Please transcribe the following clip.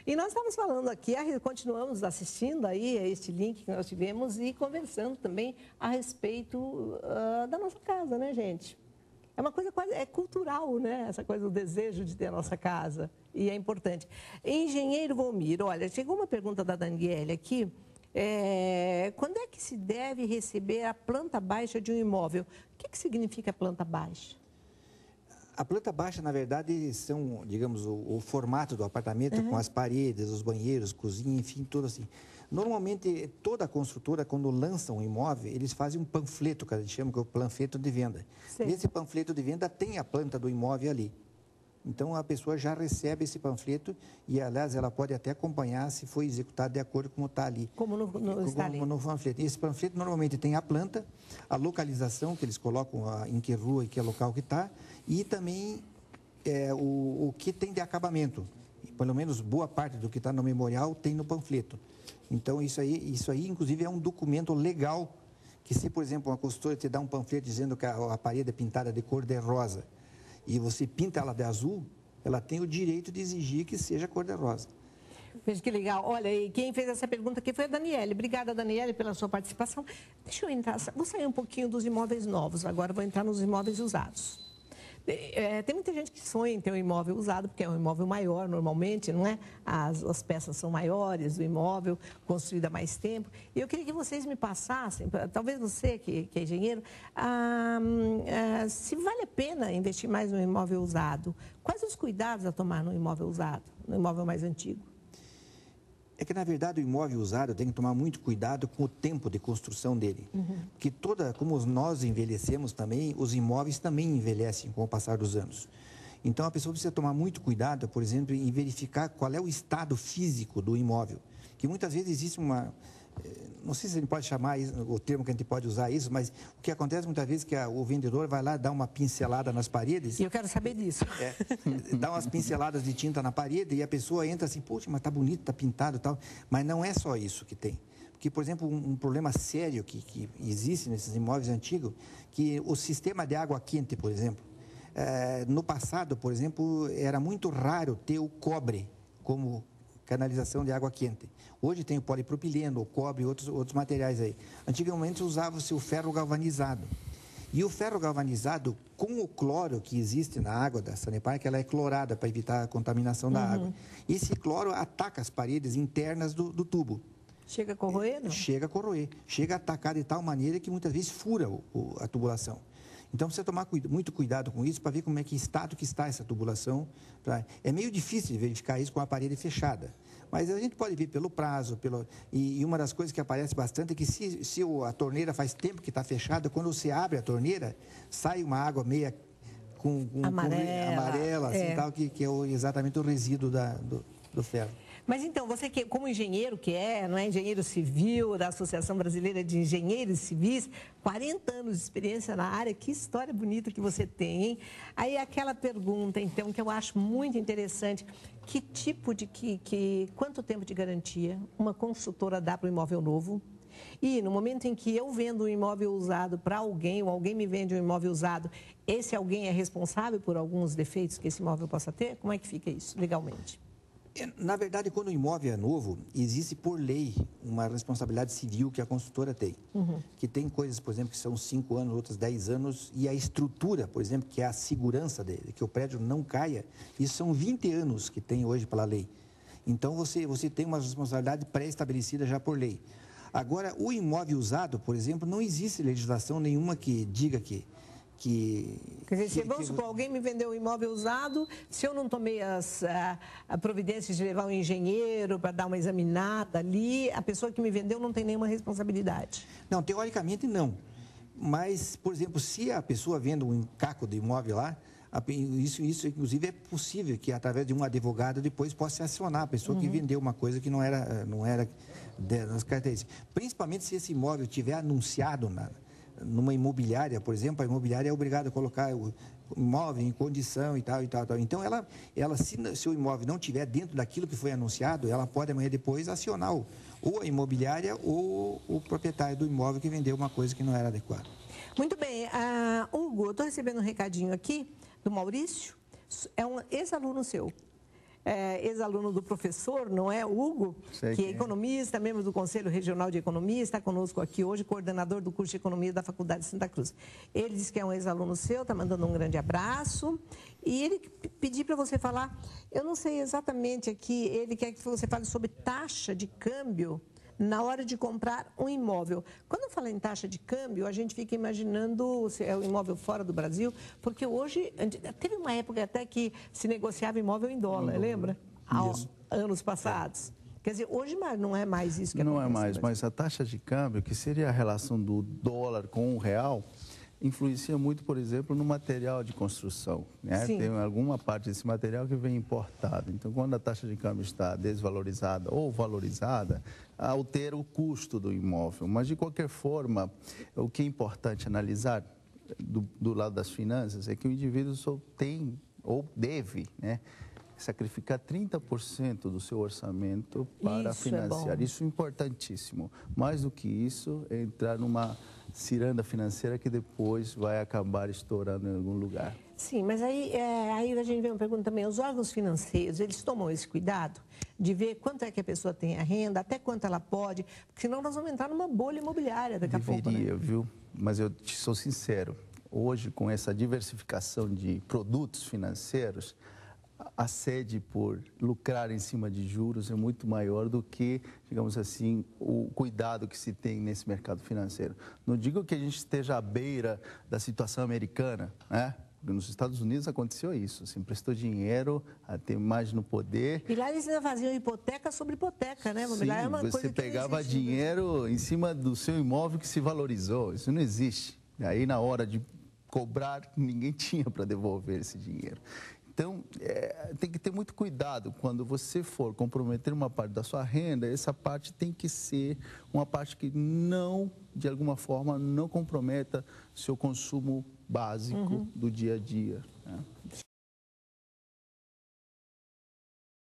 E nós estamos falando aqui, continuamos assistindo aí a este link que nós tivemos e conversando também a respeito da nossa casa, né, gente? É uma coisa quase cultural, né? Essa coisa do desejo de ter a nossa casa. E é importante. Engenheiro Volmir, olha, chegou uma pergunta da Daniele aqui. Quando é que se deve receber a planta baixa de um imóvel? O que significa planta baixa? A planta baixa, na verdade, são, digamos, o formato do apartamento, com as paredes, os banheiros, cozinha, enfim, tudo assim. Normalmente, toda construtora, quando lança um imóvel, eles fazem um panfleto, que a gente chama que é o panfleto de venda. Sim. Nesse panfleto de venda tem a planta do imóvel ali. Então, a pessoa já recebe esse panfleto e, aliás, ela pode até acompanhar se foi executado de acordo com como está ali. Como no panfleto. Esse panfleto normalmente tem a planta, a localização, que eles colocam em que rua e que local que está, e também o que tem de acabamento. Pelo menos boa parte do que está no memorial tem no panfleto. Então, isso aí, inclusive, é um documento legal que, se, por exemplo, uma consultora te dá um panfleto dizendo que a parede é pintada de cor de rosa, e você pinta ela de azul, ela tem o direito de exigir que seja cor-de-rosa. Veja que legal. Olha, e quem fez essa pergunta aqui foi a Daniele. Obrigada, Daniele, pela sua participação. Deixa eu entrar, vou sair um pouquinho dos imóveis novos, agora vou entrar nos imóveis usados. Tem muita gente que sonha em ter um imóvel usado, porque é um imóvel maior normalmente, não é? As peças são maiores, o imóvel construído há mais tempo. E eu queria que vocês me passassem, talvez você que é engenheiro, se vale a pena investir mais no imóvel usado. Quais os cuidados a tomar no imóvel usado, no imóvel mais antigo? É que, na verdade, o imóvel usado tem que tomar muito cuidado com o tempo de construção dele. Porque como nós envelhecemos também, os imóveis também envelhecem com o passar dos anos. Então, a pessoa precisa tomar muito cuidado, por exemplo, em verificar qual é o estado físico do imóvel. Que muitas vezes existe não sei se a gente pode chamar isso, o termo que a gente pode usar isso, mas o que acontece muitas vezes é que o vendedor vai lá dar uma pincelada nas paredes. E eu quero saber disso. Dá umas pinceladas de tinta na parede e a pessoa entra assim, poxa, mas tá bonito, tá pintado e tal. Mas não é só isso que tem. Porque, por exemplo, um problema sério que existe nesses imóveis antigos, que o sistema de água quente, por exemplo, no passado, por exemplo, era muito raro ter o cobre como canalização de água quente. Hoje tem o polipropileno, o cobre e outros materiais aí. Antigamente usava-se o ferro galvanizado. E o ferro galvanizado, com o cloro que existe na água da Sanepar, que ela é clorada para evitar a contaminação da água. Esse cloro ataca as paredes internas do tubo. Chega a corroer, não? Chega a corroer. Chega a atacar de tal maneira que muitas vezes fura a tubulação. Então, precisa tomar muito cuidado com isso para ver como é que estado que está essa tubulação. É meio difícil de verificar isso com a parede fechada. Mas a gente pode ver pelo prazo, e uma das coisas que aparece bastante é que se a torneira faz tempo que está fechada, quando você abre a torneira, sai uma água meia com amarela assim, tal, que é exatamente o resíduo do ferro. Mas então, você como engenheiro não é engenheiro civil da Associação Brasileira de Engenheiros Civis, 40 anos de experiência na área, que história bonita que você tem, hein? Aí aquela pergunta, então, que eu acho muito interessante, que tipo quanto tempo de garantia uma construtora dá para o imóvel novo? E no momento em que eu vendo um imóvel usado para alguém, ou alguém me vende um imóvel usado, esse alguém é responsável por alguns defeitos que esse imóvel possa ter? Como é que fica isso legalmente? Na verdade, quando o imóvel é novo, existe por lei uma responsabilidade civil que a construtora tem. Que tem coisas, por exemplo, que são 5 anos, outras 10 anos, e a estrutura, por exemplo, que é a segurança dele, que o prédio não caia, isso são 20 anos que tem hoje pela lei. Então, você tem uma responsabilidade pré-estabelecida já por lei. Agora, o imóvel usado, por exemplo, não existe legislação nenhuma que diga que... Quer dizer, vamos supor, alguém me vendeu um imóvel usado, se eu não tomei as providências de levar um engenheiro para dar uma examinada ali, a pessoa que me vendeu não tem nenhuma responsabilidade? Não, teoricamente não. Mas, por exemplo, se a pessoa vende um caco de imóvel lá, isso inclusive é possível que através de um advogado depois possa acionar a pessoa que vendeu uma coisa que não era das características. Principalmente se esse imóvel tiver anunciado numa imobiliária, por exemplo, a imobiliária é obrigada a colocar o imóvel em condição e tal. Então, se o imóvel não estiver dentro daquilo que foi anunciado, ela pode amanhã depois acionar ou a imobiliária ou o proprietário do imóvel que vendeu uma coisa que não era adequada. Muito bem. Hugo, eu estou recebendo um recadinho aqui do Maurício, é um ex-aluno seu. ex-aluno do professor, não é, Hugo? Sei que é economista, membro do Conselho Regional de Economia, está conosco aqui hoje, coordenador do curso de Economia da Faculdade de Santa Cruz. Ele disse que é um ex-aluno seu, está mandando um grande abraço. E ele pediu para você falar, eu não sei exatamente aqui, ele quer que você fale sobre taxa de câmbio na hora de comprar um imóvel. Quando fala em taxa de câmbio, a gente fica imaginando se é um imóvel fora do Brasil, porque hoje, teve uma época até que se negociava imóvel em dólar, lembra? Há anos passados. Quer dizer, hoje não é mais isso que acontece. Não é mais, mas a taxa de câmbio, que seria a relação do dólar com o real, influencia muito, por exemplo, no material de construção. Né? Tem alguma parte desse material que vem importado. Então, quando a taxa de câmbio está desvalorizada ou valorizada, altera o custo do imóvel. Mas, de qualquer forma, o que é importante analisar do lado das finanças é que o indivíduo só tem ou deve, né, sacrificar 30% do seu orçamento para financiar. Isso é importantíssimo. Mais do que isso, é entrar numa ciranda financeira que depois vai acabar estourando em algum lugar. Sim, mas aí a gente vem uma pergunta também. Os órgãos financeiros, eles tomam esse cuidado de ver quanto é que a pessoa tem a renda, até quanto ela pode, porque senão nós vamos entrar numa bolha imobiliária daqui a pouco, né? Deveria, viu? Mas eu te sou sincero, hoje com essa diversificação de produtos financeiros, a sede por lucrar em cima de juros é muito maior do que, digamos assim, o cuidado que se tem nesse mercado financeiro. Não digo que a gente esteja à beira da situação americana, né? Porque nos Estados Unidos aconteceu isso, se emprestou dinheiro, tem mais no poder. E lá eles ainda faziam hipoteca sobre hipoteca, né? Sim, lá é uma você coisa pegava dinheiro em cima do seu imóvel que se valorizou, isso não existe. E aí na hora de cobrar, ninguém tinha para devolver esse dinheiro. Então, tem que ter muito cuidado quando você for comprometer uma parte da sua renda, essa parte tem que ser uma parte que não, de alguma forma, não comprometa seu consumo básico do dia a dia.